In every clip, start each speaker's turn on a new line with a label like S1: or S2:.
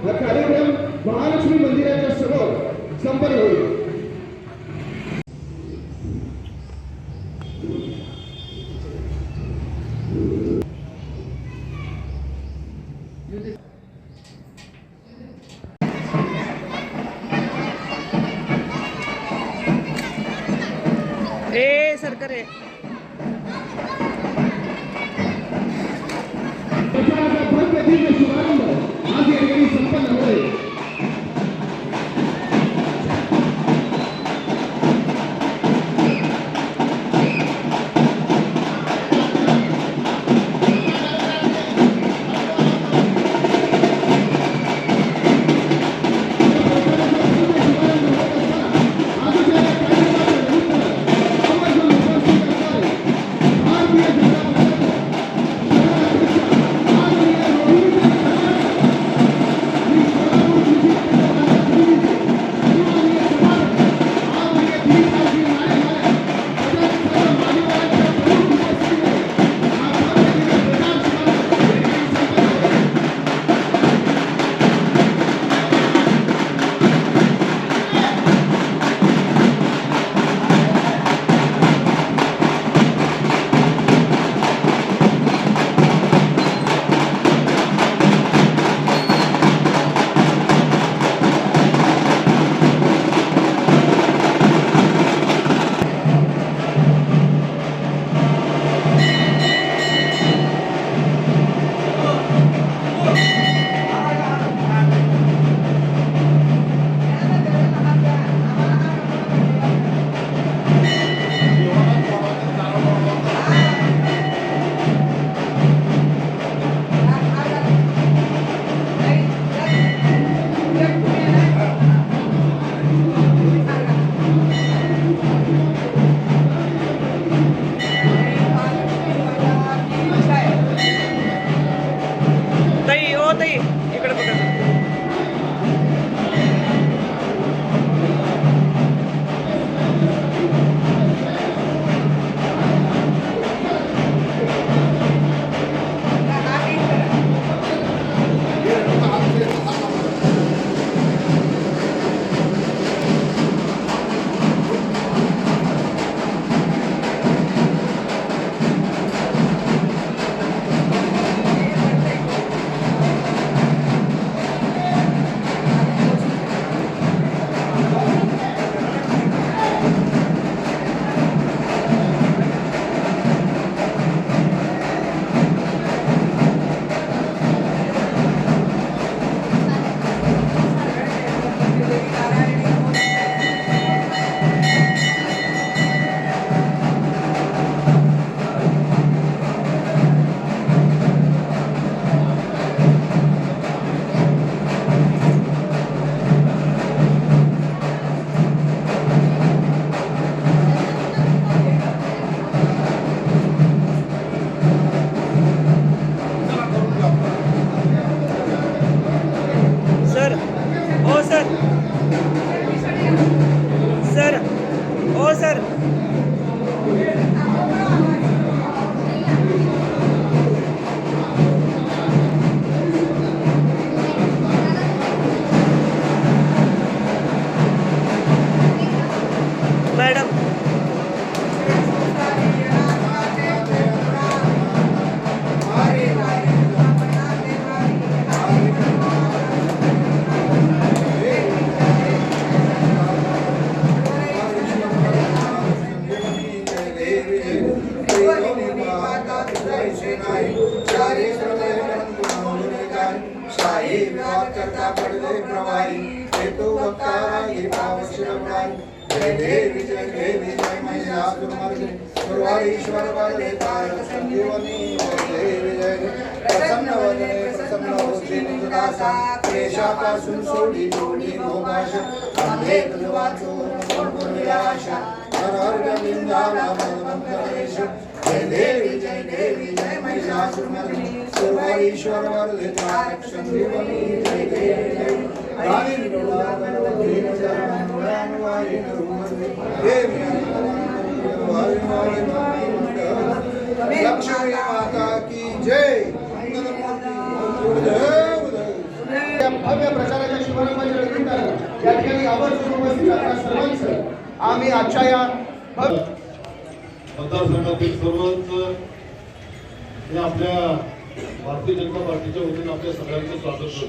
S1: हा कार्यक्रम महालक्ष्मी मंदिराच्या समोर संपन्न होईल।
S2: सरकार आहे
S1: शुभारंभ आज या ठिकाणी संपन्न होईल।
S3: जय देवी जय महिषासुरमर्दिनी सर्वाधीश्वर वरदेताय संजीवनी जय देवी जय प्रसन्नवदने प्रसन्नवदने क्लेशापासून सोडी जोडी भोगाश अंधे तुझवाचो संपूर्णविलाशा हर हर गोविंदाला भगवंतरेश जय देवी जय महिषासुरमर्दिनी सर्वाधीश्वर वरदेताय संजीवनी जय देवी जय रानी डोला गणपति नजर मुरानवाई नरुमते देवी लक्ष्मी माता की जय मंगल मूर्ति भव्य
S1: समारंभाच्या निमित्तानं या ठिकाणी आवर्जून उपस्थित असणाऱ्या सर्वांचं आम्ही आजच्या या
S2: मतदारसंघातील सर्वच हे आपल्या भारतीय जनता पार्टीच्या वतीने आपल्या सगळ्यांचं स्वागत करतो.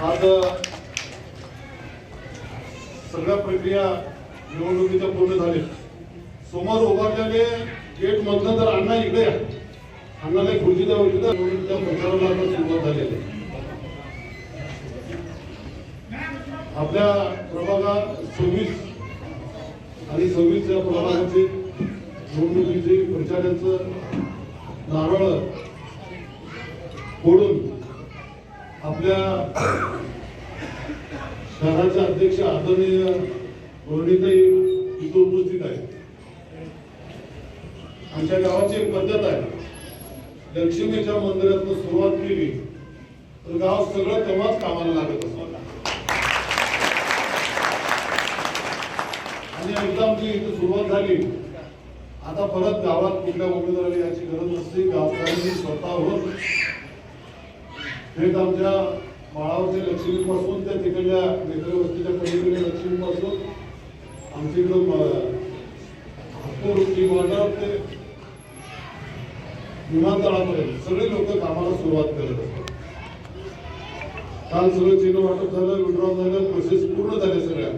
S2: आज सगळ्या प्रक्रिया निवडणुकीच्या पूर्ण झाल्या. समोर उभारलेले गेट मधनं तर अण्णा इकडे या, अण्णाला एक खुर्ची द्यावं इकडे. निवडणुकीच्या प्रचाराला आता सुरुवात झालेली आहे. आपल्या प्रभागात 26 आणि 26च्या प्रभागाचे निवडणुकीचे प्रचाराचं नारळ फोडून आपल्या शहराचे अध्यक्ष आदरणीय रोहिणीताई इथं उपस्थित आहे. आमच्या गावाची एक पद्धत आहे, लक्ष्मीच्या मंदिरातून सुरुवात केली तर गाव सगळं तेव्हाच कामाला लागत असतं. आणि एकदा आमची इथे सुरुवात झाली, आता परत गावात कुठल्या उमेदवाराला याची गरज नसते. गावकऱ्यांनी स्वतःहून थेट आमच्या माळावरच्या लक्ष्मीपासून त्या तिकडल्या मेत्र वस्तीच्या पलीकडे लक्ष्मीपासून आमच्या इकडं विमानावर ते विमानतळापर्यंत सगळे लोक कामाला सुरुवात करत असतात. काल सगळं चिन्ह वाटप झालं, विड्रॉ झालं, प्रोसेस पूर्ण झाल्या, सगळ्या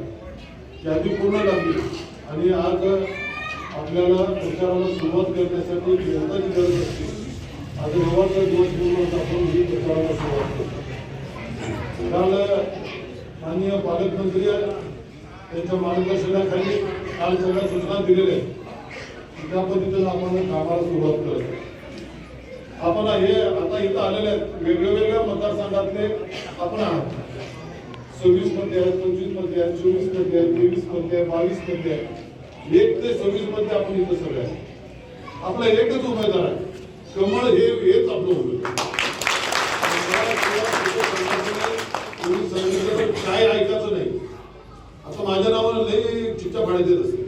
S2: यादी पूर्ण लागली आणि आज आपल्याला प्रचाराला सुरुवात करण्यासाठी जनताची गरज असते. आज रविवारचा दिवस पूर्ण होता, आपण ही प्रचाराला सुरुवात करतो. काल माननीय पालकमंत्री त्यांच्या मार्गदर्शनाखाली काल सगळ्या सूचना दिलेल्या आहेत. त्या पद्धतीनं आपण कामाला सुरुवात करत आपण हे आता इथं आलेले आहेत. वेगवेगळ्या मतदारसंघातले आपण आहात. 26 मध्ये आहेत, 25 मध्ये आहेत, 24 मध्ये आहेत, 23 मध्ये आहे, 22 मध्ये आहे. 1 ते 26 मध्ये आपण इथं सगळे आहे. आपला एकच उमेदवार आहे, कमळ हेच आपलं उमेदवार. काय ऐकायचं नाही. आता माझ्या नावानं लई चिठ्ठ्या फाडायचे असते.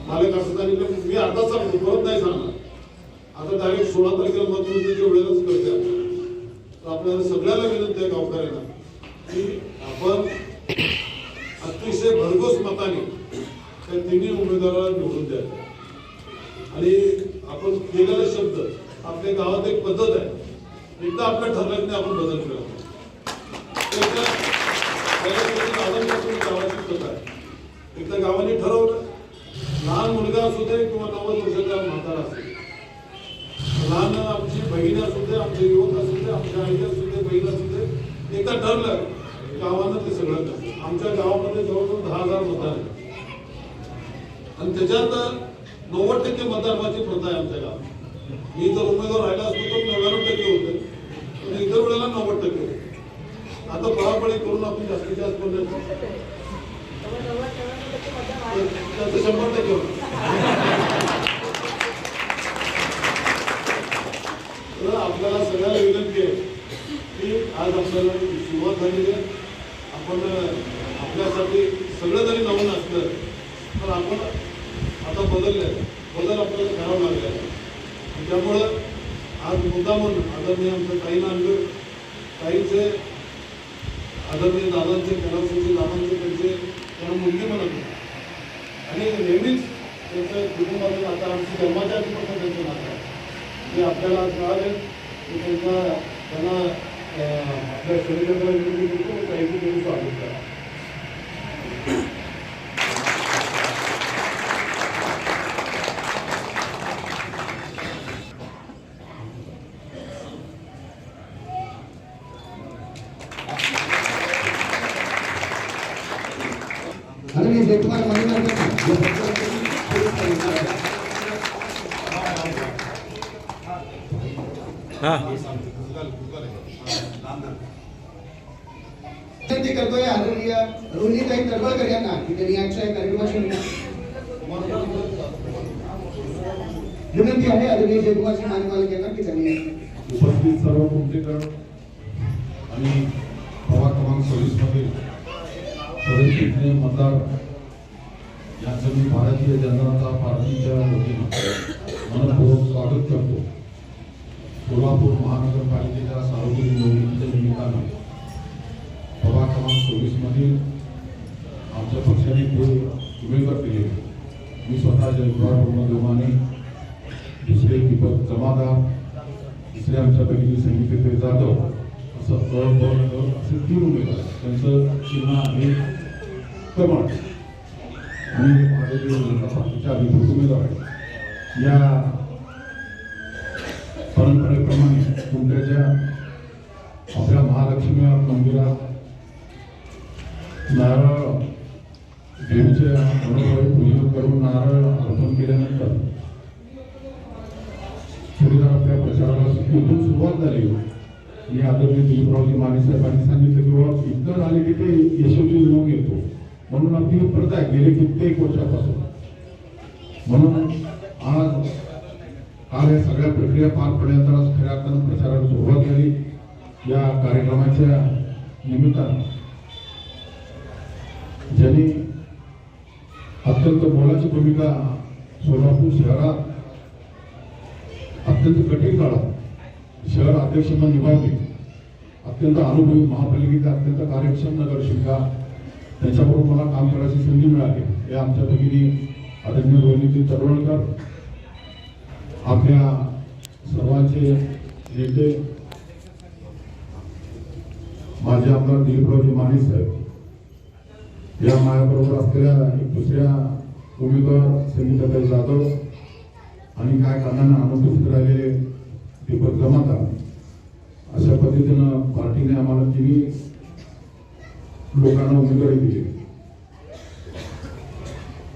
S2: मला कसं सांगितलं, मी आता सांगतो, परत नाही सांगणार. आता डायरेक्ट 16 तारखेला मतमोजणीच्या वेळेलाच करते. तर आपल्याला सगळ्याला विनंती आहे गावकऱ्यांना की आपण अतिशय भरघोस मताने त्या तिन्ही उमेदवाराला निवडून द्या. आणि आपण केलेला शब्द, आपल्या गावात एक पद्धत आहे, एकदा आपल्या ठरल्यात नाही आपण बदल केला. गावाची पद्धत आहे. एकदा गावाने ठरवलं, लहान मुलगा असू दे किंवा 90 वर्षाचा म्हातारा असू दे, लहान आमची बहीण असू दे, आमचे युवक असू दे, आमच्या आई असू दे, बहीण असू दे, एकदा ठरलं गावानं ते सगळं करतं. आमच्या गावामध्ये जवळजवळ 10,000 मतदार आहेत आणि त्याच्यात 90% मतदानाची प्रथा आहे आमच्या गावात. मी जर उमेदवार राहिला असतो तर 99% होते, पण इतर वेळेला 90% होते. आता पळापळी करून आपण जास्तीत जास्त बोलतो त्याचं 100% होतं. तर आपल्याला सगळ्याला विनंती आहे की आज आपल्याला सुरुवात झालेली आहे. आपण आपल्यासाठी सगळं जरी नवीन असलं तर आपण आता बदल आपल्याला करावं लागले. त्यामुळं आज मुद्दामून आदरणीय आमच्या ताईनं आणलं, ताईचे आदरणीय दादांचे, कलावशीचे दादांचे, त्यांना मुलगी म्हणत होते आणि नेहमीच त्यांच्या कुटुंबातून आता आमची जन्माच्या आधीपासून त्यांचं नातं आहे. ते आपल्याला कळाले की त्यांना आपल्या शरीराला काहीतरी त्यांनी स्वागत करा.
S1: आदरणीय जयकुमार माने विनंती करतोय आदरणीय रोहिणीताई तडवळकर यांना की त्यांनी आजच्या कार्यक्रमाची विनंती आहे आदरणीय जयकुमार माने यांना की त्यांनी
S2: उपस्थित सर्व कुमठेकर आणि प्रभाग क्रमांक 26 मधील सदस्य मतदार यांचं मी भारतीय जनता पार्टीच्या वतीनं मनपूर्वक स्वागत करतो. कोल्हापूर महानगरपालिकेच्या सार्वजनिक निवडणुकीच्या निमित्तानं
S4: 2024 मध्ये आमच्या पक्षाने ते उमेदवार केले. मी स्वतः जयकुमार ब्रह्मदेवाने, दुसरे दीपक जमादार, तिसरे आमच्या भगिनी संगीते जाधव, असं असे 3 उमेदवार. त्यांचं चिन्ह आहे कमळ आणि भारतीय जनता पार्टीच्या अधिकृत उमेदवार आहेत. या परंपरेप्रमाणे कुंड्याच्या आपल्या महालक्ष्मी मंदिरात नारळ देवीच्या मनोभावे पूजन करून नारळ अर्पण केल्यानंतर थोडीफार आपल्या प्रचाराला इथून सुरुवात झाली. मी आदरणीय दिलीपरावजी माने साहेबांनी सांगितलं की बाबा इतर आले की ते यशस्वी मिळवून येतो, म्हणून आपली प्रथा आहे गेले कित्येक वर्षापासून. म्हणून आज या सगळ्या प्रक्रिया पार पडल्यानंतर आज खऱ्या अर्थानं प्रचाराला सुरुवात झाली. या कार्यक्रमाच्या निमित्तानं ज्यांनी अत्यंत मोलाची भूमिका सोलापूर शहरात अत्यंत कठीण काळात शहर अध्यक्ष म्हणून निभावली, अत्यंत अनुभवी महापालिकेचा अत्यंत कार्यक्षम नगरसेविका, त्याच्याबरोबर मला काम करायची संधी मिळाली. हे आमच्या भगिनी आदरणीय रोहिणी तडवळकर, आपल्या सर्वांचे नेते माजी आमदार दिलीपरावजी माने साहेब, या माझ्याबरोबर असलेल्या दुसऱ्या उमेदवार संगीताताई जाधव आणि काय कारणाने अनुपस्थित राहिलेले दीपक जमादार, अशा पद्धतीनं पार्टीने आम्हाला 3 लोकांना उमेदवारी दिली.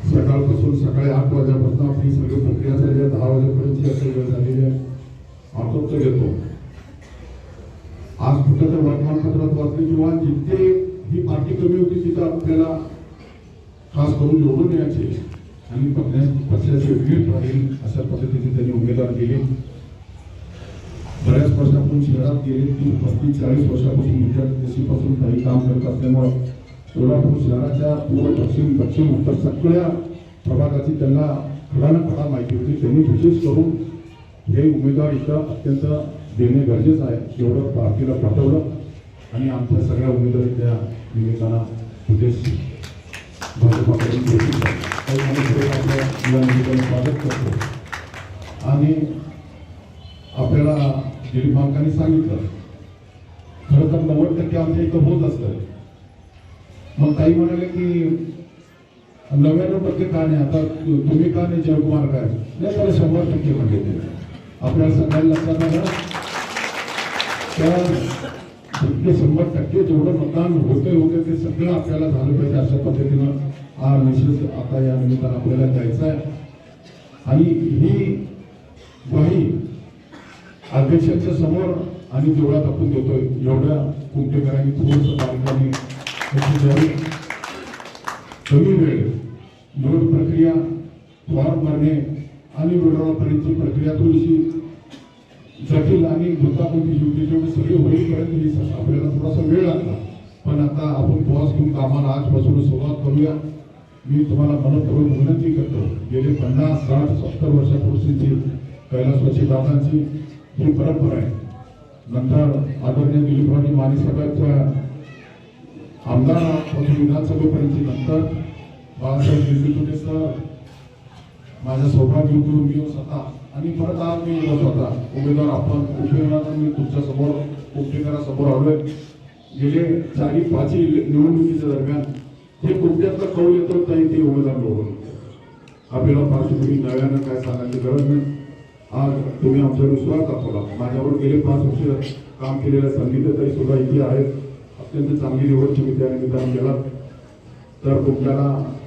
S4: सकाळपासून सकाळी 8 वाजल्यापासून आपली सगळी प्रक्रिया झाली, 10 वाजेपर्यंतची अशी वेळ झालेली आहे. आटोपचं घेतो. आज कुठं तर वर्तमानपत्रात वाचले किंवा जिथे ही पार्टी कमी होती तिथं आपल्याला खास करून निवडून यायचे आणि पक्षाची वीट राहील अशा पद्धतीने त्यांनी उमेदवार केले. बऱ्याच वर्षापासून शहरात गेले 35-40 वर्षापासून विद्यार्थीपासून काही काम करत असल्यामुळे सोलापूर शहराच्या पूर्व पश्चिम उत्तर सगळ्या प्रभागाची त्यांना खडा माहिती होती. त्यांनी विशेष करून हे उमेदवार इथं अत्यंत देणे गरजेचं आहे एवढं पार्टीला पाठवलं आणि आमच्या सगळ्या उमेदवारीच्या निमित्तानं उद्देश भाजपाकडून स्वागत करतो. आणि आपल्याला दिलीप मालकांनी सांगितलं खरं तर 90% आमच्या इथं होत असतं. मग काही म्हणाले की 99% का नाही, आता तुम्ही का नाही जयकुमार काय नाही, त्याला 100% म्हणजे ते आपल्याला सगळ्यांना लक्षात आलं. त्या 100% जेवढं मतदान होते ते सगळं आपल्याला झालं पाहिजे अशा पद्धतीनं हा निश्चित आता या निमित्तानं आपल्याला द्यायचा आहे. आणि ही ग्वाही अध्यक्षांच्या समोर आणि जेवढ्यात आपण देतोय एवढ्या कुमटेकरांनी थोडंसं बारीकाने कमी वेळ निवड प्रक्रिया फॉर्म भरणे आणि विड्रॉपर्यंतची प्रक्रिया थोडीशी जटिल आणि गुंतागुंतीची होती. तेवढी सगळी होईपर्यंत आपल्याला थोडासा वेळ लागला. पण आता आपण पॉज घेऊन कामाला आजपासून सुरुवात करूया. मी तुम्हाला मनपूर्वक विनंती करतो, गेले 50, 60, 70 वर्षापूर्वीची कैलासवासी दादांची ही परंपरा आहे. नंतर आदरणीय दिलीपरावजी माने साहेबांच्या आमदारापासून विधानसभेपर्यंतची नंतर बाळासाहेब दिल्लीतुले सर, माझ्या सौभाग्य करून मी स्वतः आणि परत आज मी स्वतः उमेदवार आपण उपयोगानं मी तुमच्या समोर कुमटेकरासमोर आलोय. गेले 4-5 निवडणुकीच्या दरम्यान जे कुमट्यातला कौल येतो ते उमेदवार निवडून आपल्याला पार्श्वभूमी नव्यानं काय सांगायची गरज नाही. आज तुम्ही आमचा विश्वास दाखवला. माझ्यावर गेले 5 वर्ष काम केलेल्या संगीताताई सुद्धा इथे आहेत. अत्यंत चांगली निवड तुम्ही त्या निमित्तानं केला. तर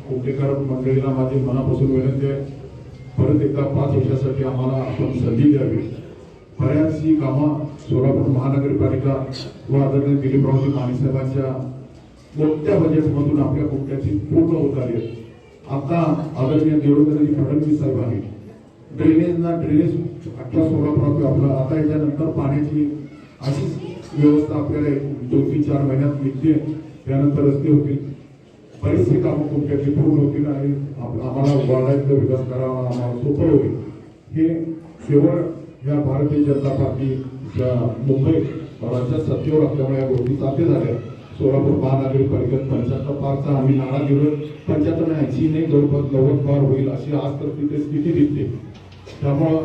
S4: कुमटेकर मंडळीला माझी मनापासून विनंती आहे, परत एकदा 5 वर्षासाठी आम्हाला आपण संधी द्यावी. बऱ्याचशी कामं सोलापूर महानगरपालिका व आदरणीय दिलीपरावजी माने साहेबांच्या मोठ्या बजेटमधून आपल्या कुमट्याची पूर्ण होत आली आहे. आता आदरणीय देवेंद्रजी फडणवीस साहेबांनी ड्रेनेज अख्ख्या सोलापुरात आपला आता याच्यानंतर पाण्याची अशीच व्यवस्था आपल्याला 2-3-4 महिन्यात निघते. त्यानंतर रस्ते होतील, बरीचशी कामं कुमट्याची पूर्ण होतील आणि आम्हाला वाढायचा विकास करावा आम्हाला सोपं होईल. हे केवळ या भारतीय जनता पार्टीच्या मुंबई राज्यात सत्तेवर असल्यामुळे या गोष्टी साध्य झाल्या. सोलापूर महानगरपालिकेत 75 पारचा आम्ही नारा दिलो. 75 नाही 80 नाही जवळपास 90 पार होईल अशी आज तर तिथे स्थिती दिसते. त्यामुळं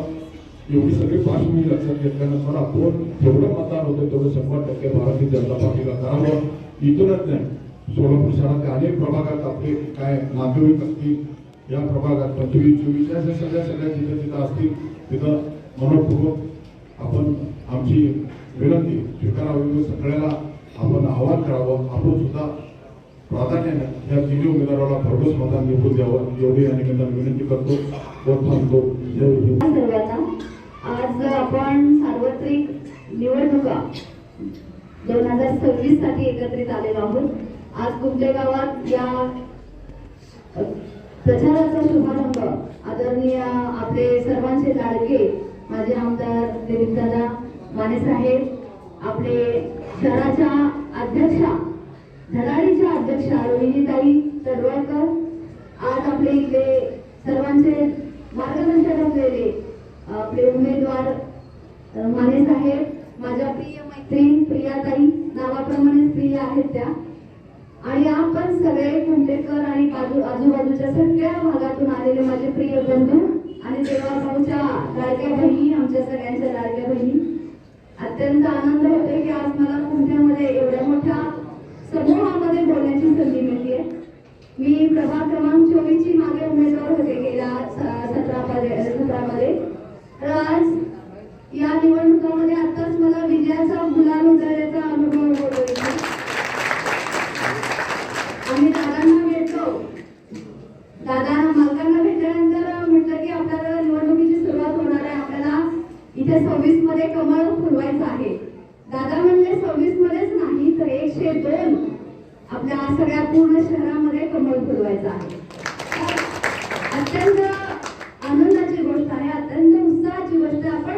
S4: एवढी सगळी पार्श्वभूमी लक्षात घेतल्यानं मला कोण जेवढं मतदान होतं तेवढं 100% भारतीय जनता पार्टीला करावं. इथूनच नाही सोलापूर शहरातल्या अनेक प्रभागात आपले काय नातेवाईक असतील या प्रभागात 25-24 अशा सगळ्या जिथं असतील तिथं मनपूर्वक आपण आमची विनंती स्वीकारावी. सगळ्याला आपण आवाहन करावं. आपण सुद्धा प्राधान्याने या तिन्ही उमेदवाराला भरघोस मतदान निवडून द्यावं एवढी या निमित्ताने विनंती करतो व थांबतो. जय हिंद.
S5: सर्वांना आज आपण सार्वत्रिक निवडणुका 2026 साठी एकत्रित आलेलो आहोत. आज कुंभले गावात या प्रचाराचा शुभारंभ आदरणीय आपले सर्वांचे लाडके माजी आमदार दिलीपदादा माने साहेब, आपले शहराच्या अध्यक्षा धडाडीच्या अध्यक्षा रोहिणीताई तडवळकर, आज आपले इथले सर्वांचे मार्गदर्शक असलेले आपले उमेदवार माने साहेब, माझ्या प्रिय मैत्रीण प्रियाताई, नावाप्रमाणेच प्रिय आहेत त्या, आणि आपण सगळे कुंभलेकर आणि आजूबाजूच्या सगळ्या भागातून आलेले माझे प्रिय बंधू आणि देवाभाऊच्या लाडक्या बहिणी, आमच्या सगळ्यांच्या लाडक्या बहिणी. अत्यंत आनंद होतोय की आज मला कुंभल्यामध्ये एवढ्या मोठ्या समूहामध्ये बोलण्याची संधी मिळते. मी प्रभाग क्रमांक 24 ची मागे उमेदवार होते गेल्या 17 तर आज या निवडणुकामध्ये आताच मला विजयाचा गुलाल उधळल्याचा अनुभव होतोय. आम्ही दादांना भेटलो, दादा मालकांना भेटल्यानंतर म्हटलं की आपल्याला निवडणुकीची सुरुवात होणार आहे, आपल्याला इथे 26 मध्ये कमळ फुलवायचं आहे. दादा म्हणले 26 मध्येच नाही तर 102 आपल्या सगळ्या पूर्ण शहरामध्ये कमळ फुलवायचं आहे. अत्यंत आनंदाची गोष्ट आहे, अत्यंत उत्साहाची गोष्ट. आपण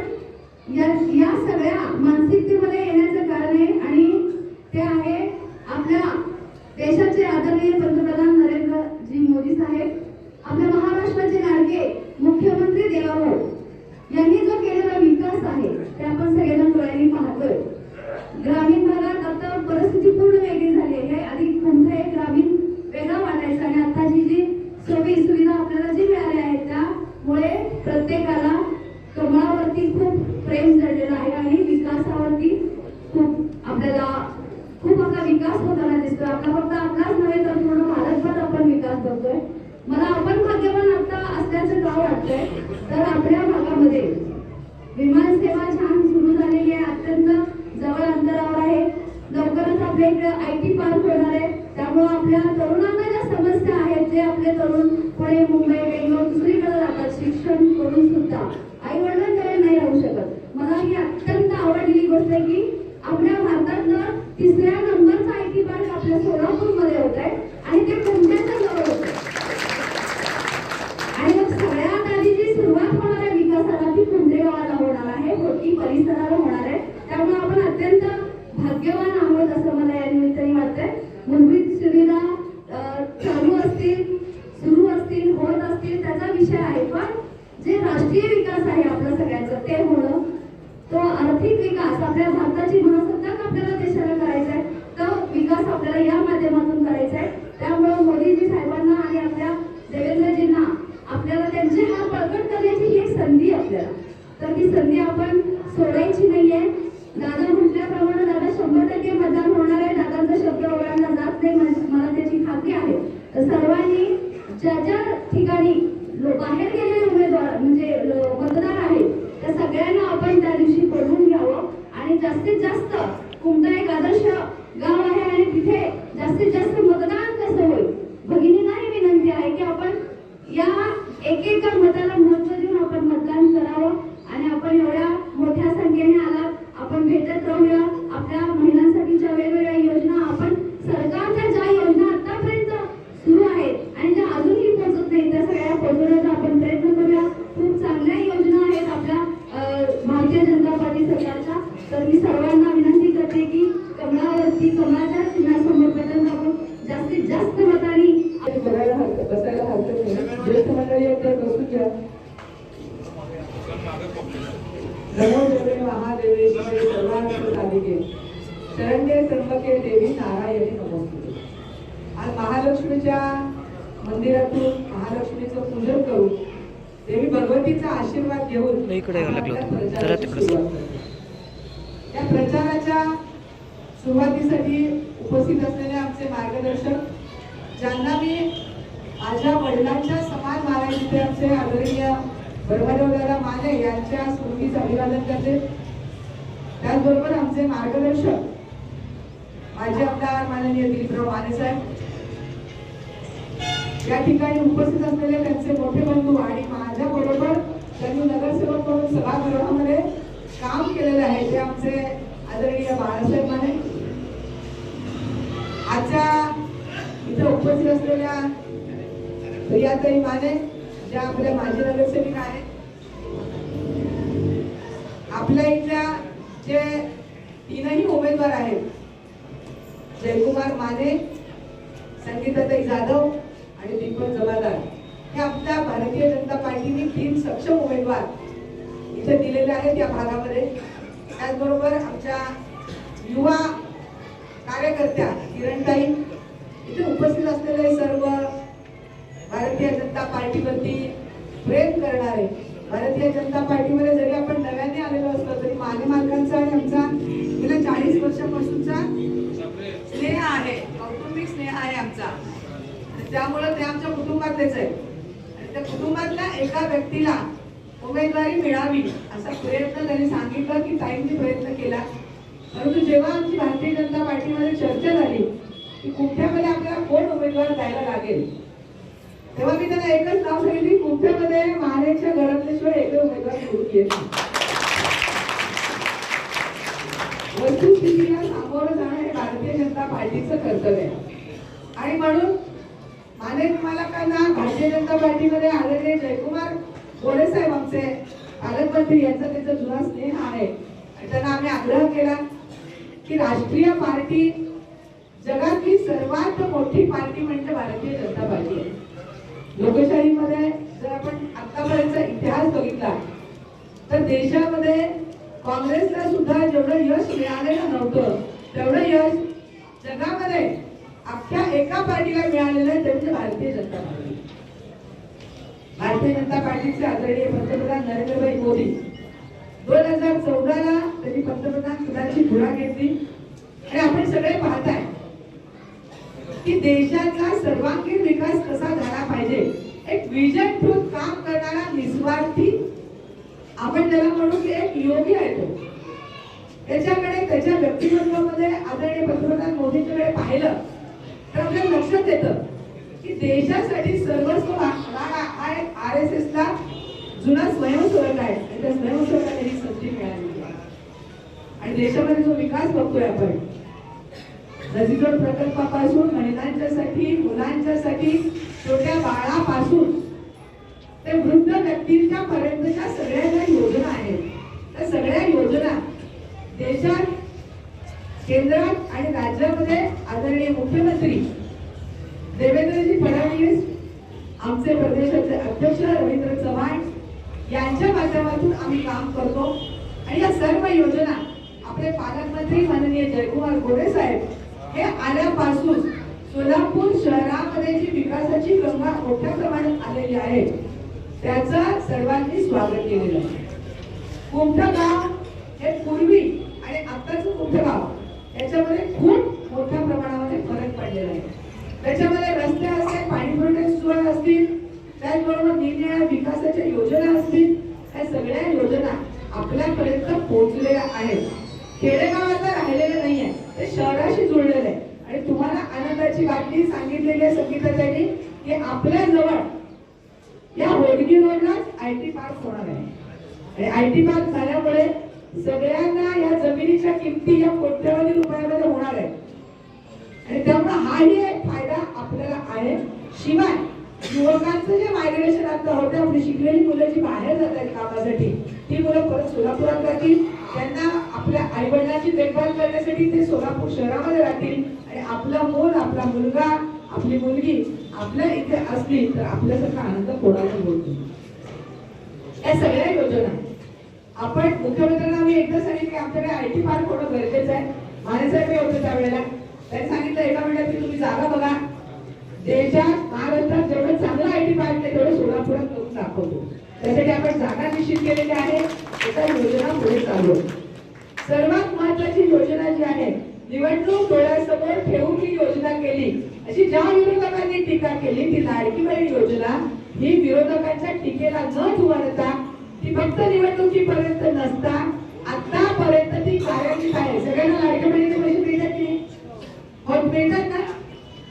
S5: या सगळ्या मानसिकतेमध्ये येण्याचं कारण आहे आणि ते आहे आपल्या देशाचे आदरणीय पंतप्रधान नरेंद्रजी मोदी साहेब, आपल्या महाराष्ट्राचे लाडके मुख्यमंत्री देवाभाऊ यांनी जो केलेला विकास आहे ते आपण सगळेजण डोळ्यांनी पाहतोय. ग्रामीण भागात आता परिस्थिती पूर्ण वेगळी झाली आहे. आधी कुंभे ग्रामीण वेगळा वाटायचा आणि आताची जी सोयी सुविधा आपल्याला जी मिळाल्या आहेत त्यामुळे प्रत्येकाला कमळावरती खूप प्रेम जडलेलं आहे आणि विकासावरती आपल्याला खूप आपला विकास होताना दिसतोय. आपला फक्त आपलाच नव्हे तर पूर्ण भारतभर आपण विकास बघतोय. मला आपण भाग्यवान आता असल्याचं का वाटतंय तर आपल्या भागामध्ये विमान सेवा छान सुरू झालेली आहे, अत्यंत जवळ अंतरावर आहे. लवकरच आपल्या इकडे IT पार्क होणार आहे. त्यामुळे आपल्या तरुणांना ज्या समस्या आहेत, जे आपले तरुण पुणे मुंबई बेंगलोर दुसरीकडे जातात शिक्षण करून सुद्धा आई वडिलांकडे नाही राहू शकत. मला ही अत्यंत आवडलेली गोष्ट आहे की आपल्या भारतातलं 3ऱ्या नंबरचा IT पार्क आपल्या सोलापूरमध्ये होत आहे आणि ते कुंभल्याच्या जवळ होत आहे. आणि मग सगळ्यात आधी जी सुरुवात होणार आहे विकासाला ती कुंभले गावाला होणार आहे, होटी परिसराला होणार आहे. त्यामुळे आपण अत्यंत भाग्यवान आहोत असं मला या निमित्ताने वाटतंय. मूलभूत सुविधा चालू असतील, सुरू असतील, होत असतील त्याचा विषय आहे, पण जे राष्ट्रीय विकास आहे आपल्या सगळ्यांचा ते होणं, तो आर्थिक विकास आपल्या भारताची महासत्ताक आपल्याला देशाला करायचा आहे, तो विकास आपल्याला या माध्यमातून करायचा आहे. त्यामुळे मोदीजी साहेबांना आणि आपल्या देवेंद्रजींना आपल्याला त्यांचे हात बळकट करण्याची ही एक संधी आपल्याला, तर ती संधी आपण सोडायची नाहीये. दादा म्हटल्याप्रमाणे दादा 100% मतदान होणार आहे. दादांचा शब्द ओलांडला जात नाही, मला त्याची खात्री आहे. तर सर्वांनी ज्या ज्या ठिकाणी बाहेर गेलेले उमेदवार म्हणजे मतदार आहेत त्या सगळ्यांना आपण त्या दिवशी बोलवून घ्यावं आणि जास्तीत जास्त कुंभला एक आदर्श गाव आहे आणि तिथे जास्तीत जास्त मतदान कसं होईल. भगिनींना ही विनंती आहे की आपण या एक मताला महत्त्व देऊन आपण मतदान करावं आणि आपण एवढ्या मोठ्या संख्येने आलात, आपण भेटत राहूया. आपल्या महिलांसाठीच्या वेगवेगळ्या योजना, आपण सरकारच्या ज्या योजना आतापर्यंत सुरू आहेत आणि ज्या अजूनही पोहोचत नाही त्या सगळ्या पोहोचवण्याचा आपण प्रयत्न करूया. खूप चांगल्या योजना आहेत आपल्या भारतीय जनता पार्टी सरकारच्या. तर मी सर्वांना विनंती करते की कमळावरती कमळाच्या चिन्हासमोर बटन दाबून जास्तीत जास्त मतांनी
S6: बसायला हरकत नाही. ज्येष्ठ मंडळी आहेत ते बसून घ्या. नमो देवे महादेवे श्री सर्वांत साधिके शरण्ये सर्व त्र्यंबके देवी नारायणी नमोस्तुते. आज महालक्ष्मीच्या मंदिरातून महालक्ष्मीचं पूजन करून देवी भगवतीचा आशीर्वाद घेऊन
S7: इकडे यावं लागलं होतं.
S6: प्रचाराची
S7: जरा तिकडे.
S6: सुरुवात करतो. या प्रचाराच्या सुरुवातीसाठी उपस्थित असलेले आमचे मार्गदर्शक, ज्यांना मी माझ्या वडिलांच्या समान मानायचे, ते आमचे आदरणीय ब्रह्मदेवदादा माने यांच्या स्मृतीचं अभिवादन करते. त्याचबरोबर आमचे मार्गदर्शक माजी आमदार माननीय दिलीपराव माने साहेब, या ठिकाणी उपस्थित असलेले त्यांचे मोठे बंधू आणि माझ्या बरोबर त्यांनी नगरसेवक म्हणून सभागृहामध्ये काम केलेले आहे ते आमचे आदरणीय बाळासाहेब माने. आजच्या इथे उपस्थित असलेल्या प्रियाताई माने, ज्या आपल्या माजी नगरसेविका आहेत. आपल्या इथल्या जे तीनही उमेदवार आहेत, जयकुमार माने, संगीताताई जाधव आणि दीपक जमादार, हे आपल्या भारतीय जनता पार्टीने 3 सक्षम उमेदवार इथे दिलेले आहेत या भागामध्ये. त्याचबरोबर आमच्या युवा कार्यकर्त्या किरणताई, इथे उपस्थित असलेले सर्व भारतीय जनता पार्टीवरती प्रेम करणारे, भारतीय जनता पार्टीमध्ये जरी आपण नव्याने आलेलो असलो तरी माने मालकांचा आणि आमचा गेल्या 40 वर्षापासूनचा स्नेह आहे, कौटुंबिक स्नेह आहे आमचा. त्यामुळे ते आमच्या कुटुंबातलेच आहे आणि त्या कुटुंबातल्या एका व्यक्तीला उमेदवारी मिळावी असा प्रयत्न त्यांनी सांगितलं की ताईंनी प्रयत्न केला. परंतु जेव्हा आमची भारतीय जनता पार्टीमध्ये चर्चा झाली की कुमठ्यामध्ये आपल्याला कोण उमेदवार द्यायला लागेल, तेव्हा मी त्यांना एकच नाव सांगितली, कुमठ्यामध्ये मानेच्या घरातल्याशिवाय एकही उमेदवार निवडून येत नाही. वस्तुस्थितीला सामोरं जाणं हे भारतीय जनता पार्टीचं कर्तव्य आहे. आणि म्हणून माने मालकांना भारतीय जनता पार्टीमध्ये आलेले जयकुमार गोडे साहेब आमचे पालकमंत्री, यांचा त्यांचा जुना स्नेह आहे. आणि त्यांना आम्ही आग्रह केला की राष्ट्रीय पार्टी, जगातली सर्वात मोठी पार्टी म्हणजे भारतीय जनता पार्टी आहे. लोकशाहीमध्ये जर आपण आतापर्यंतचा इतिहास बघितला तर देशामध्ये काँग्रेसला सुद्धा जेवढं यश मिळालेलं नव्हतं तेवढं यश जगामध्ये अख्ख्या एका पार्टीला मिळालेलं आहे, ते म्हणजे भारतीय जनता पार्टी. भारतीय जनता पार्टीचे आदरणीय पंतप्रधान नरेंद्रभाई मोदी 2014ला त्यांनी पंतप्रधान पदाची धुरा घेतली आणि आपण सगळे पाहताय की देशाचा सर्वांगीण विकास कसा झाला पाहिजे. एक विजन ठेवून काम करणारा निस्वार्थी, आपण त्याला म्हणू की एक योगी आहे तो. त्याच्याकडे त्याच्या व्यक्तिमत्वामध्ये आदरणीय पंतप्रधान मोदींकडे पाहिलं तर आपल्याला लक्षात येतं की देशासाठी सर्वस्व हा एक RSSला जुना स्वयंसेवक आहे आणि त्या स्वयंसेवकाला ही संधी मिळाली आहे. आणि देशामध्ये जो विकास बघतोय आपण, नदीजोड प्रकल्पापासून महिलांच्यासाठी, मुलांच्यासाठी, छोट्या बाळापासून ते वृद्ध व्यक्तींच्या पर्यंतच्या सगळ्या ज्या योजना आहेत, त्या सगळ्या योजना देशात, केंद्रात आणि राज्यामध्ये आदरणीय मुख्यमंत्री देवेंद्रजी फडणवीस, आमचे प्रदेशाचे अध्यक्ष रवींद्र चव्हाण यांच्या माध्यमातून आम्ही काम करतो. आणि या सर्व योजना आपले पालकमंत्री माननीय जयकुमार गोडे साहेब हे आल्यापासून सोलापूर शहरामध्ये जी विकासाची गंगा मोठ्या प्रमाणात आलेली आहे त्याचं सर्वांनी स्वागत केलेलं आहे. कुमठा गाव हे पूर्वी आणि आताचं कुमठा गाव याच्यामध्ये खूप मोठ्या प्रमाणामध्ये फरक पडलेला आहे. त्याच्यामध्ये रस्ते असतील, पाणी पुरवठ्याची सोय असतील, त्याचबरोबर निरनिराळ्या विकासाच्या योजना असतील, या सगळ्या योजना आपल्यापर्यंत पोहोचलेल्या आहेत. खेडेगावात राहिलेलं नाहीये, ते शहराशी जुळलेलं आहे. आणि तुम्हाला आनंदाची बातमी सांगितलेली आहे संगीताताईंनी की आपल्या जवळ या होडगी रोडलाच IT पार्क होणार आहे. आणि IT पार्क झाल्यामुळे सगळ्यांना या जमिनीच्या किमती या कोट्यवधी रुपयामध्ये होणार आहे. आणि त्यामुळे हाही एक फायदा आपल्याला आहे. शिवाय युवकांचं जे मायग्रेशन आता होतं, आपली शिकलेली मुलं जी बाहेर जात आहेत कामासाठी, ती मुलं परत सोलापुरात राहतील. त्यांना आपल्या आई वडिलांची देखभाल करण्यासाठी ते सोलापूर शहरामध्ये राहतील. आणि आपलं मूल, आपला मुलगा, आपली मुलगी आपल्या इथे असली तर आपल्यासारखा आनंद कोणाला होतो. या सगळ्या योजना आपण मुख्यमंत्र्यांना आम्ही एकदा सांगितलं की आमच्याकडे IT पार्क होणं गरजेचं आहे. मानेसाहेब होते त्यावेळेला, त्यांनी सांगितलं एका मिनिटात की तुम्ही जागा बघा, देशात महाराष्ट्रात जेवढं चांगलं IT पार्क आहे तेवढं सोलापुरात करून दाखवतो. त्यासाठी आपण जागा निश्चित केलेल्या आहे, एका योजना पुढे चालू. सर्वात महत्वाची योजना जी आहे, निवडणूक डोळ्यासमोर ठेवून ही योजना केली अशी ज्या विरोधकांनी टीका केली, ती लाडकी बहीण योजना ही विरोधकांच्या टीकेला न जुमानता ती फक्त निवडणुकीपर्यंत नसता आतापर्यंत ती कार्यान्वित आहे. सगळ्यांना लाडक्या बहिणीचे पैसे मिळतात की मग मिळतात ना,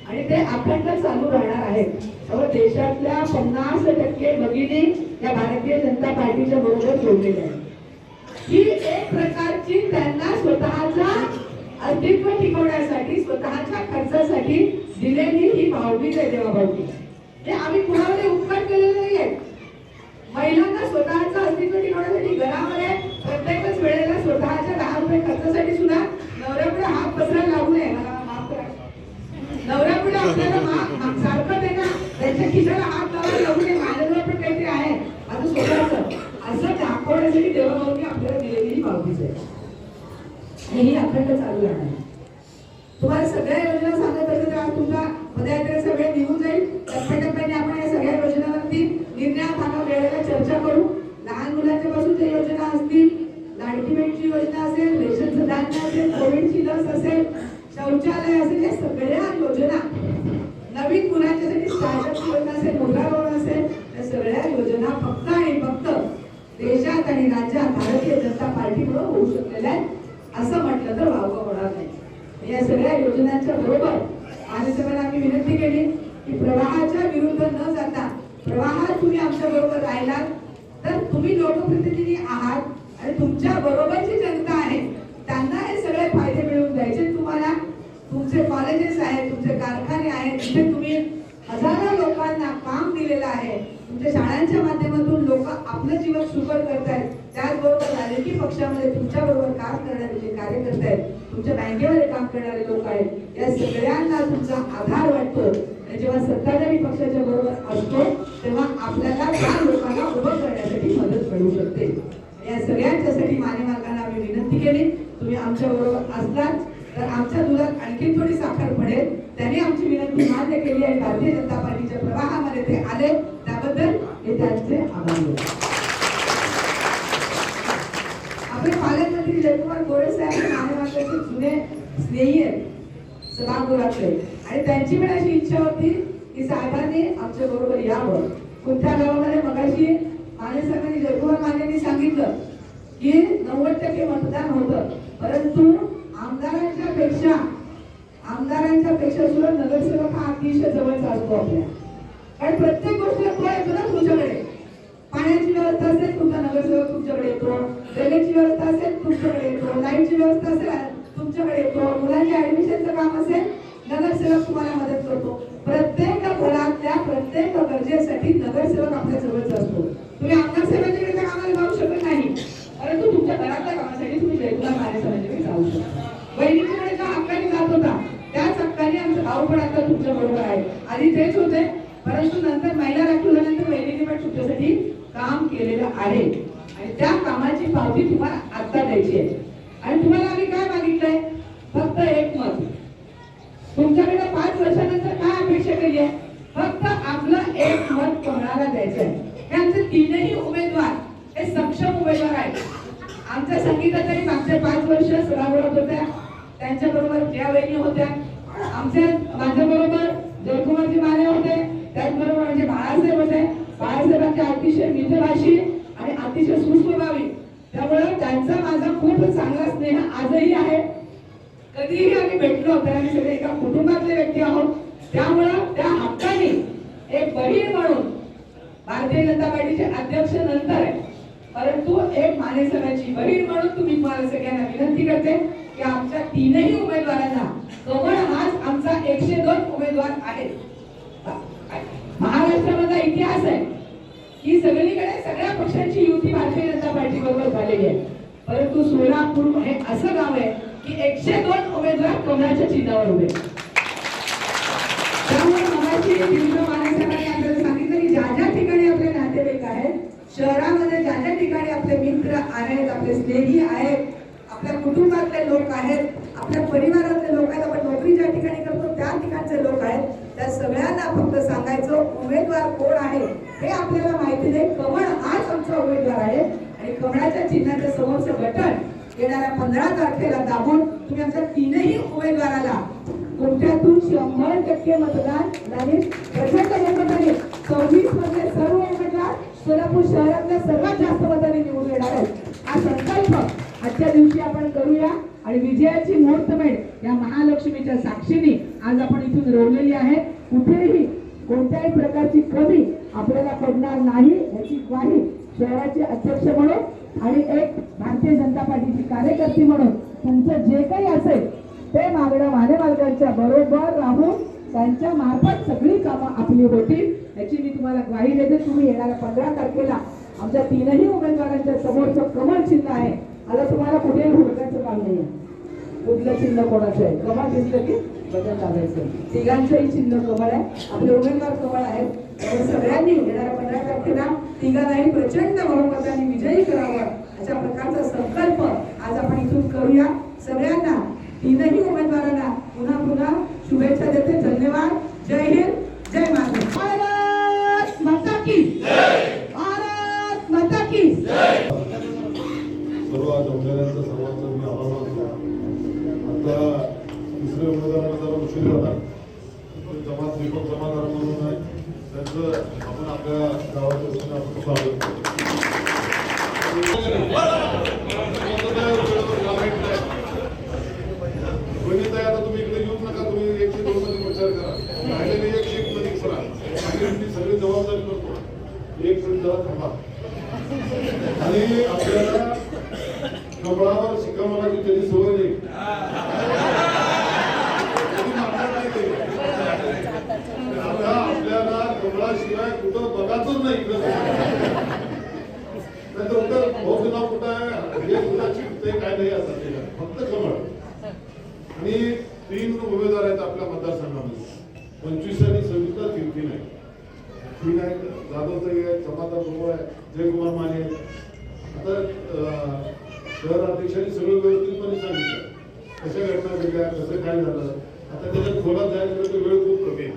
S6: आणि ते अखंड चालू राहणार आहे. त्यामुळे देशातल्या 50% भगिनी या भारतीय जनता पार्टीच्या बरोबर जोडलेल्या आहेत. ही एक प्रकारची त्यांना स्वतःचा अस्तित्व टिकवण्यासाठी, स्वतःच्या खर्चासाठी दिलेली ही भावबीज आहे, देवाभावकी. हे आम्ही कुणामध्ये उपकार केलेले नाही आहेत. महिलांना स्वतःचं अस्तित्व टिकवण्यासाठी घरामध्ये प्रत्येकच वेळेला स्वतःच्या 10 रुपये खर्चासाठी सुद्धा नवऱ्यापुढे हात पसरायला लागू नये. मला माफ करा, नवऱ्यापुढे आपल्याला सारखं त्यांना त्यांच्या खिशाला हात लावायला लागू नये. माझ्याजवळ पण काहीतरी आहे माझं स्वतःचं, असं दाखवण्यासाठी देवाभावनी आपल्याला दिलेली ही भावबीज आहे. ही अखंड चालू राहणार. तुम्हाला सगळ्या योजना सांगत असेल तर आज तुमचा पदयात्रेचा वेळ निघून जाईल. टप्प्याटप्प्याने आपण या सगळ्या योजनांवरती निर्णयात आणा, वेळेला चर्चा करू. लहान मुलांच्या पासूनच्या योजना असतील, लाडकी बहीणची योजना असेल, रेशनचं धान्य असेल, कोविडची लस असेल, शौचालय असेल, या सगळ्या योजना, नवीन मुलांच्यासाठी स्टार्टअप योजना असेल, मुद्रा लोन असेल, या सगळ्या योजना फक्त आणि फक्त देशात आणि राज्यात भारतीय जनता पार्टीमुळे होऊ शकलेल्या आहेत असं म्हटलं तर वावगं होणार नाही. या सगळ्या योजनांच्या बरोबर मान्यसभेला आम्ही विनंती केली की प्रवाहाच्या विरुद्ध न जाता प्रवाहात तुम्ही आमच्या बरोबर राहिलात तर तुम्ही लोकप्रतिनिधी आहात आणि तुमच्या बरोबरची जनता आहे त्यांना हे सगळे फायदे मिळवून द्यायचे. तुम्हाला तुमचे कॉलेजेस आहेत, तुमचे कारखाने आहेत, तिथे तुम्ही हजारो लोकांना काम दिलेलं आहे. तुमच्या शाळांच्या माध्यमातून लोक आपलं जीवन सुकर करतायत. त्याचबरोबर राजकीय पक्षामध्ये तुमच्या बरोबर काम करणारे जे कार्यकर्ते आहेत, तुमच्या बँकेमध्ये काम करणारे लोक आहेत, या सगळ्यांना तुमचा आधार वाटतो. आणि जेव्हा सत्ताधारी पक्षाच्या बरोबर असतो तेव्हा आपल्याला त्या लोकांना उभं करण्यासाठी मदत मिळू शकते. या सगळ्यांच्यासाठी मान्यमार्गांना आम्ही विनंती केली, तुम्ही आमच्या बरोबर असलात तर आमच्या दुधात आणखी थोडी साखर पडेल. त्यांनी आमची विनंती मान्य केली आणि भारतीय जनता पार्टीच्या प्रवाहामध्ये ते आले, त्याबद्दल हे त्यांचे आभार. आपले पालकमंत्री जयकुमार गोरे साहेब मान्यमार्गाचे जुने स्नेही आहेत सभागृहातले, आणि त्यांची पण अशी इच्छा होती की साहेबांनी आमच्या बरोबर यावं. कोणत्या गावामध्ये मगाशी मान्यसाहेबांनी जयकुमार मान्यांनी सांगितलं की 90% मतदान होतं, परंतु आमदारांच्या पेक्षा सुद्धा नगरसेवक हा अतिशय जवळचा असतो आपल्या. कारण प्रत्येक गोष्टीला तो येतो ना तुमच्याकडे. पाण्याची व्यवस्था असेल तुमचा नगरसेवक तुमच्याकडे येतो, ड्रेनेजची व्यवस्था असेल तुमच्याकडे येतो, लाईटची व्यवस्था असेल तुमच्याकडे येतो, मुलांच्या ऍडमिशनचं काम असेल नगरसेवक तुम्हाला मदत करतो. प्रत्येक घरातल्या प्रत्येक गरजेसाठी नगरसेवक आपल्या जवळचा असतो. तुम्ही आमदार साहेबांच्याकडे त्या कामाला जाऊ शकत नाही, परंतु तुमच्या घरातल्या कामासाठी तुम्ही जयकुमार मान्यसाहेबांच्याकडे जाऊ शकता. बहिणीकडे जो हक्काने जात होता त्याच हक्काने आमचं भाऊ पण आता तुमच्या बरोबर आहे. आधी तेच होते, परंतु नंतर महिला राखीव झाल्यानंतर बहिणीने पण तुमच्यासाठी काम केलेलं आहे आणि त्या कामाची पावती तुम्हाला आता द्यायची आहे. आणि तुम्हाला आम्ही काय मागितलंय? फक्त एक मत. तुमच्याकडे 5 वर्षानंतर काय अपेक्षा केली आहे? फक्त आपलं एक मत कोणाला द्यायचं आहे. त्यांचे 3ही उमेदवार हे सक्षम उमेदवार आहेत. आमच्या संगीतातही मागचे 5 वर्ष सभागृहात होत्या, त्यांच्या बरोबर ज्या वहिनी होत्या, माझ्या बरोबर जयकुमारजी माने होते, त्याचबरोबर म्हणजे बाळासाहेब होते. बाळासाहेबांचे अतिशय मितभाषी आणि अतिशय सुस्वभावी, त्यामुळे त्यांचा माझा खूप चांगला स्नेह आजही आहे. कधीही आम्ही भेटलो तर आम्ही सगळे एका कुटुंबातले व्यक्ती आहोत. त्यामुळं त्या हक्काने एक बहीण म्हणून भारतीय जनता पार्टीचे अध्यक्ष नंतर आहे, परंतु एक मान्यसभेची बहीण म्हणून तुम्ही मला सगळ्यांना विनंती करते की आमच्या 3ही उमेदवारांना कमळ हाच आमचा 102 उमेदवार आहे. महाराष्ट्रामधला इतिहास आहे की सगळीकडे सगळ्या पक्षांची युती भारतीय जनता पार्टी बरोबर झालेली आहे, परंतु सोलापूर हे असं गाव आहे की 102 उमेदवार कमळाच्या चिन्हावर उभे. त्यामुळे मगाशी मान्यसाहेबांनी आपल्याला सांगितलं की ज्या ज्या ठिकाणी आपले नातेवाईक आहेत, शहरामध्ये ज्या ज्या ठिकाणी आपले मित्र आहेत, आपले स्नेही आहेत, आपल्या कुटुंबातले लोक आहेत, आपल्या परिवारातले लोक आहेत, आपण नोकरी ज्या ठिकाणी करतो त्या ठिकाणचे लोक आहेत, त्या सगळ्यांना फक्त सांगायचं उमेदवार कोण आहे हे आपल्याला माहिती नाही. कमळ हाच आमचा उमेदवार आहे आणि कमळाच्या चिन्हाच्या समोरचं बटन येणाऱ्या 15 तारखेला दाबून तुम्ही आमच्या तीनही उमेदवाराला कोट्यातून 100% मतदान झाले. प्रचंड बहुमताने 26 मधले सर्व उमेदवार सोलापूर शहरातल्या सर्वात जास्त मताने निवडून येणार आहेत. हा संकल्प आजच्या दिवशी आपण करूया आणि विजयाची मुहूर्तमेढ या महालक्ष्मीच्या साक्षीने आज आपण इथून रोवलेली आहे. कुठेही कोणत्याही प्रकारची कमी आपल्याला पडणार नाही याची ग्वाही शहराचे अध्यक्ष म्हणून आणि एक भारतीय जनता पार्टीची कार्यकर्ती म्हणून तुमचं जे काही असेल ते मागणं मान्यमालकांच्या बरोबर राहून त्यांच्या मार्फत सगळी कामं आपली होतील याची मी तुम्हाला ग्वाही देते. तुम्ही येणाऱ्या 15 तारखेला आमच्या तीनही उमेदवारांच्या समोरचं कमळ चिन्ह आहे. आता तुम्हाला कुठेही हुडकायचं काम नाही आहे. कुठलं चिन्ह कोणाचं आहे कमळ दिसलं की बटन दाबायचं. तिघांचंही चिन्ह कमळ आहे, आपले उमेदवार कमळ आहेत. त्यामुळे सगळ्यांनी येणाऱ्या 15 तारखेला तिघांनाही प्रचंड बहुमताने विजयी करावं अशा प्रकारचा संकल्प आज आपण इथून करूया. सगळ्यांना तीनही उमेदवारांना पुन्हा पुन्हा शुभेच्छा देते. धन्यवाद. जय हिंद, जय महाराष्ट्र. भारत माता की जय. भारत माता की जय.
S2: सर्व जमलेल्यांचा सर्वांचा मी आभार मानतो. आता तिसरे उमेदवारांना जरा उशीर झाला. जमात दीपक जमादार म्हणून आहे, त्यांचं आपण आपल्या गावाच्या वतीने आपण स्वागत करतो. आता तुम्ही इकडे येऊच नका, तुम्ही 102 मध्ये प्रचार करा, राहिलेले 101 मध्ये करा. आणि सगळी जबाबदारी करतो. एक मिनिट जरा थांबा. आणि आपल्याला कमळावर शिकामालाची त्याची सवय नाही. आता आपल्याला कमळाशिवाय कुठं बघायचंच नाही. नाहीतर कुठं भाऊचं नाव कुठं आहे हे कुणाची ते काय नाही असं फक्त कमळ. आणि 3 उमेदवार आहेत आपल्या मतदारसंघामध्ये. 25 आणि 26 तीन आहे. 3 आहेत. जाधवताई आहेत, जमादार भाऊ आहे, जयकुमार माने. आता शहर अध्यक्षांनी सगळं व्यवस्थितपणे सांगितलं कशा घटना घडल्या, कसं काय झालं. आता त्याच्यात खोलात जायचं तर वेळ खूप कमी आहे.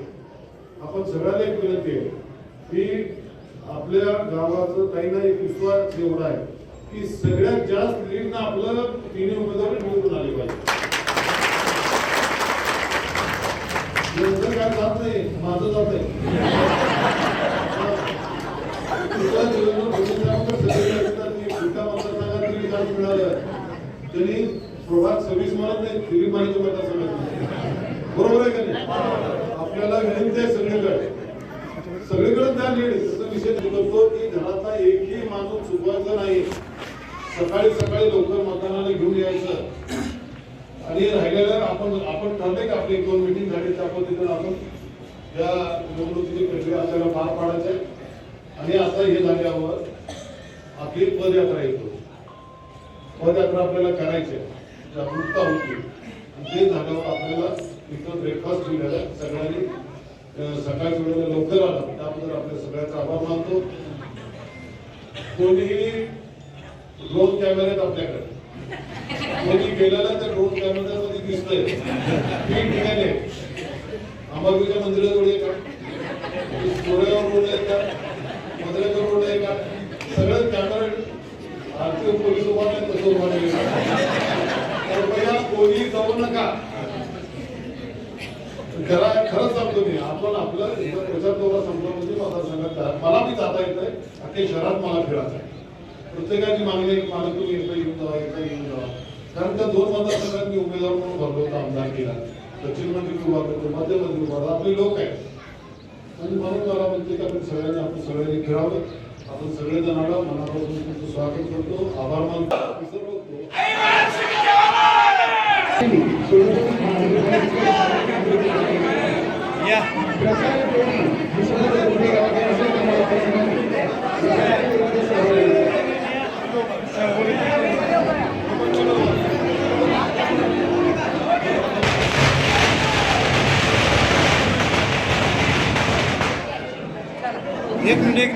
S2: आपण सगळ्याला एक विनंती आहे की आपल्या गावाचं काही ना एक विश्वास एवढा आहे की सगळ्यात जास्त लीडनं आपलं 3 उमेदवार निवडून आले पाहिजे. नंतर काय जात नाही, माझं जात आहे. त्यांनी प्रभाग 26 म्हणत नाही, दिलीप मानेच्या मतदारसंघात. बरोबर आहे का नाही? आपल्याला विनंती आहे सगळीकडे त्या लीड त्याचा विषय करतो की घरातला एकही माणूस चुकवायचा नाही. सकाळी सकाळी लवकर मतदानाला घेऊन यायचं. आणि राहिलेलं आपण ठरले का आपली 1-2 मीटिंग झाली त्या पद्धतीने आपण या निवडणुकीची प्रक्रिया आपल्याला पार पाडायची आहे. आणि आता हे झाल्यावर आपली पदयात्रा येतो. पदयात्रा आपल्याला करायची आहे, जागरूकता होती. आणि ते झाल्यावर आपल्याला इथं ब्रेकफास्ट दिलेला सगळ्यांनी सकाळच्या वेळेला लवकर आला त्याबद्दल आपल्या सगळ्यांचा आभार मानतो. कोणीही ड्रोन कॅमेऱ्यात आपल्याकडे कोणी गेलेला त्या ड्रोन कॅमेऱ्यामध्ये दिसतंय ठिकाणी अंबाबाईच्या मंदिराजवळ आहे का, गोऱ्यावर रोड आहे का, मद्रेकर रोड आहे का, सगळं कॅमेरा भारतीय पोलीस उभा नाही तसं उभा नाही. कृपया कोणी जाऊ नका. खरंच सांगतो मी, आपण आपलं प्रचार दौरा संपला म्हणजे मतदारसंघात मला बी जाता येत आहे. अख्ख्या शहरात मला फिरायचं आहे. प्रत्येकाची मागणी आहे की मला तुम्ही एकदा येऊन जावा, एकदा येऊन जावा. कारण त्या 2 मतदारसंघात मी उमेदवार म्हणून भरलो होता आमदार केला. दक्षिणमध्ये उभा करतो, मध्यमध्ये उभा करतो, आपले लोक आहेत. आणि म्हणून मला म्हणते की आपण सगळ्यांनी खेळावं. आपण सगळेजण आलो, मनापासून तुमचं स्वागत करतो, आभार मानतो.
S3: एक मिनिट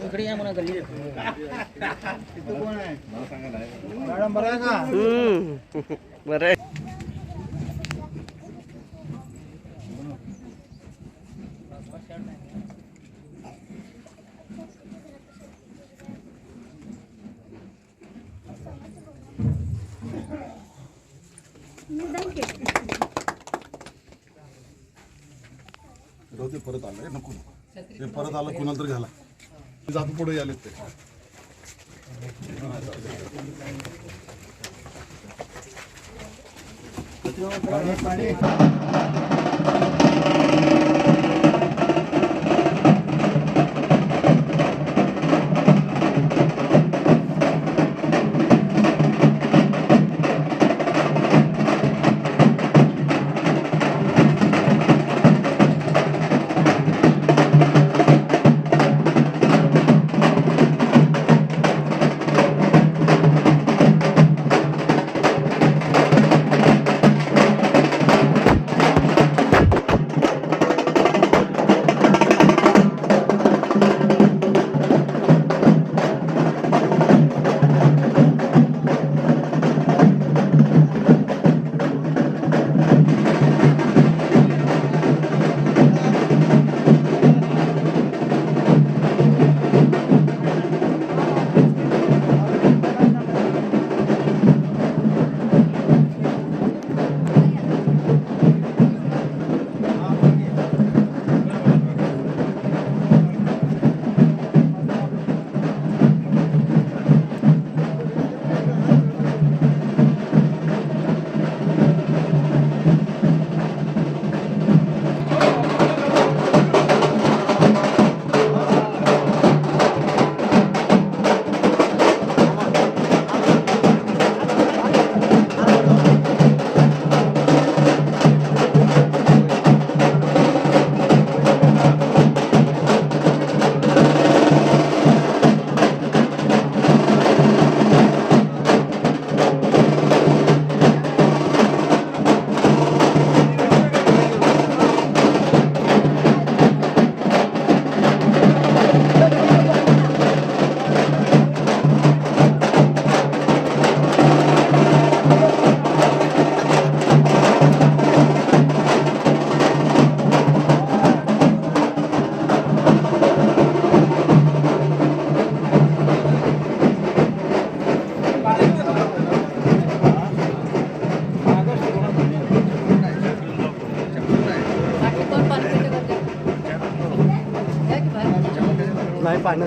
S3: इकडे या म्हणा गल्ली तिथं कोण आहे मॅडम बरं आहे का बरं आहे
S2: ते परत आलंय नको ते परत आलं कुणाला तर घाला जात पुढे आले ते
S3: नाही पाणी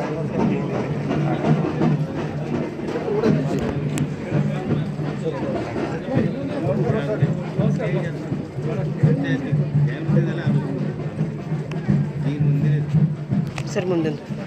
S3: सर मंदिर